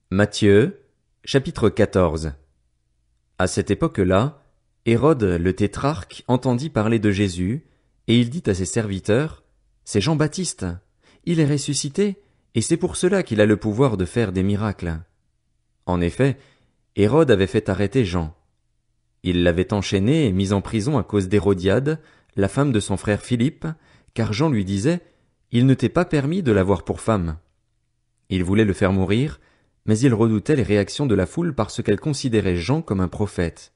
Matthieu, chapitre 14. À cette époque-là, Hérode le tétrarque entendit parler de Jésus, et il dit à ses serviteurs, c'est Jean-Baptiste. Il est ressuscité, et c'est pour cela qu'il a le pouvoir de faire des miracles. En effet, Hérode avait fait arrêter Jean. Il l'avait enchaîné et mis en prison à cause d'Hérodiade, la femme de son frère Philippe, car Jean lui disait, il ne t'est pas permis de l'avoir pour femme. Il voulait le faire mourir, mais il redoutait les réactions de la foule parce qu'elle considérait Jean comme un prophète.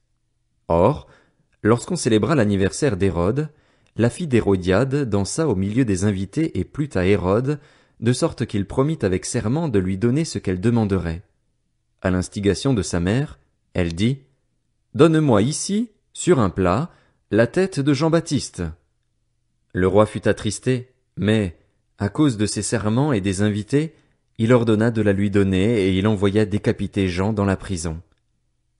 Or, lorsqu'on célébra l'anniversaire d'Hérode, la fille d'Hérodiade dansa au milieu des invités et plut à Hérode, de sorte qu'il promit avec serment de lui donner ce qu'elle demanderait. À l'instigation de sa mère, elle dit, « Donne-moi ici, sur un plat, la tête de Jean-Baptiste. » Le roi fut attristé, mais, à cause de ses serments et des invités, il ordonna de la lui donner et il envoya décapiter Jean dans la prison.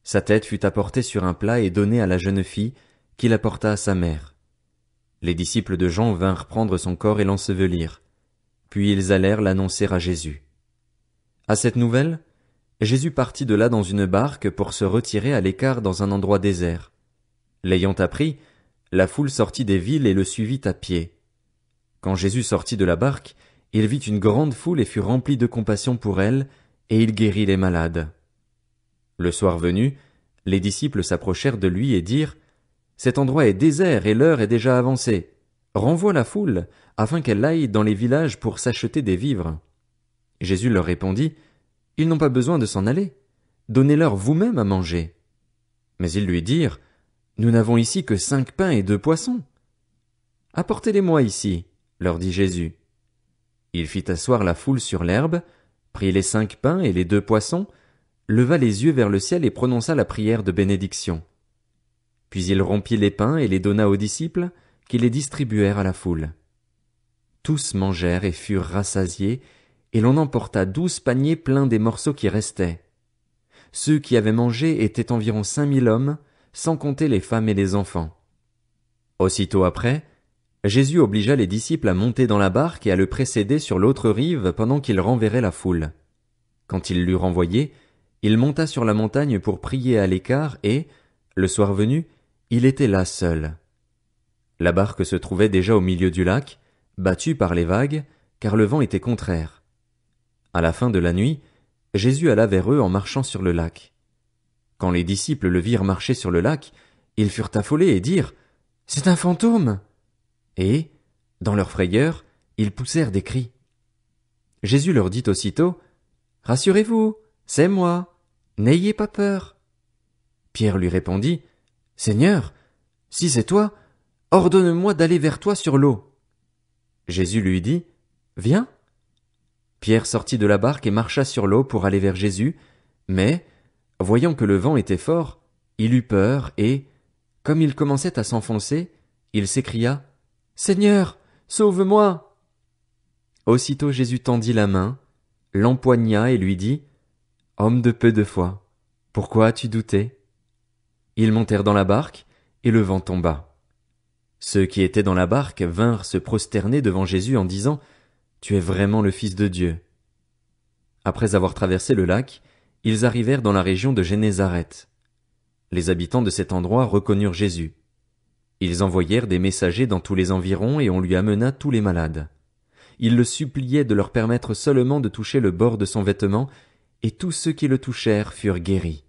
Sa tête fut apportée sur un plat et donnée à la jeune fille, qui l'apporta à sa mère. Les disciples de Jean vinrent prendre son corps et l'ensevelir. Puis ils allèrent l'annoncer à Jésus. À cette nouvelle, Jésus partit de là dans une barque pour se retirer à l'écart dans un endroit désert. L'ayant appris, la foule sortit des villes et le suivit à pied. Quand Jésus sortit de la barque, il vit une grande foule et fut rempli de compassion pour elle, et il guérit les malades. Le soir venu, les disciples s'approchèrent de lui et dirent, « Cet endroit est désert et l'heure est déjà avancée. Renvoie la foule, afin qu'elle aille dans les villages pour s'acheter des vivres. » Jésus leur répondit, « Ils n'ont pas besoin de s'en aller. Donnez-leur vous-même à manger. » Mais ils lui dirent, « Nous n'avons ici que 5 pains et 2 poissons. » « Apportez-les-moi ici, » leur dit Jésus. Il fit asseoir la foule sur l'herbe, prit les 5 pains et les 2 poissons, leva les yeux vers le ciel et prononça la prière de bénédiction. Puis il rompit les pains et les donna aux disciples, qui les distribuèrent à la foule. Tous mangèrent et furent rassasiés, et l'on emporta 12 paniers pleins des morceaux qui restaient. Ceux qui avaient mangé étaient environ 5000 hommes, sans compter les femmes et les enfants. Aussitôt après, Jésus obligea les disciples à monter dans la barque et à le précéder sur l'autre rive pendant qu'il renverrait la foule. Quand il l'eut renvoyé, il monta sur la montagne pour prier à l'écart et, le soir venu, il était là seul. La barque se trouvait déjà au milieu du lac, battue par les vagues, car le vent était contraire. À la fin de la nuit, Jésus alla vers eux en marchant sur le lac. Quand les disciples le virent marcher sur le lac, ils furent affolés et dirent « C'est un fantôme !» Et, dans leur frayeur, ils poussèrent des cris. Jésus leur dit aussitôt, « Rassurez-vous, c'est moi, n'ayez pas peur. » Pierre lui répondit, « Seigneur, si c'est toi, ordonne-moi d'aller vers toi sur l'eau. » Jésus lui dit, « Viens. » Pierre sortit de la barque et marcha sur l'eau pour aller vers Jésus, mais, voyant que le vent était fort, il eut peur et, comme il commençait à s'enfoncer, il s'écria, « Seigneur, sauve-moi !» Aussitôt Jésus tendit la main, l'empoigna et lui dit, « Homme de peu de foi, pourquoi as-tu douté ?» Ils montèrent dans la barque, et le vent tomba. Ceux qui étaient dans la barque vinrent se prosterner devant Jésus en disant, « Tu es vraiment le Fils de Dieu. » Après avoir traversé le lac, ils arrivèrent dans la région de Génézareth. Les habitants de cet endroit reconnurent Jésus. Ils envoyèrent des messagers dans tous les environs et on lui amena tous les malades. Ils le suppliaient de leur permettre seulement de toucher le bord de son vêtement, et tous ceux qui le touchèrent furent guéris.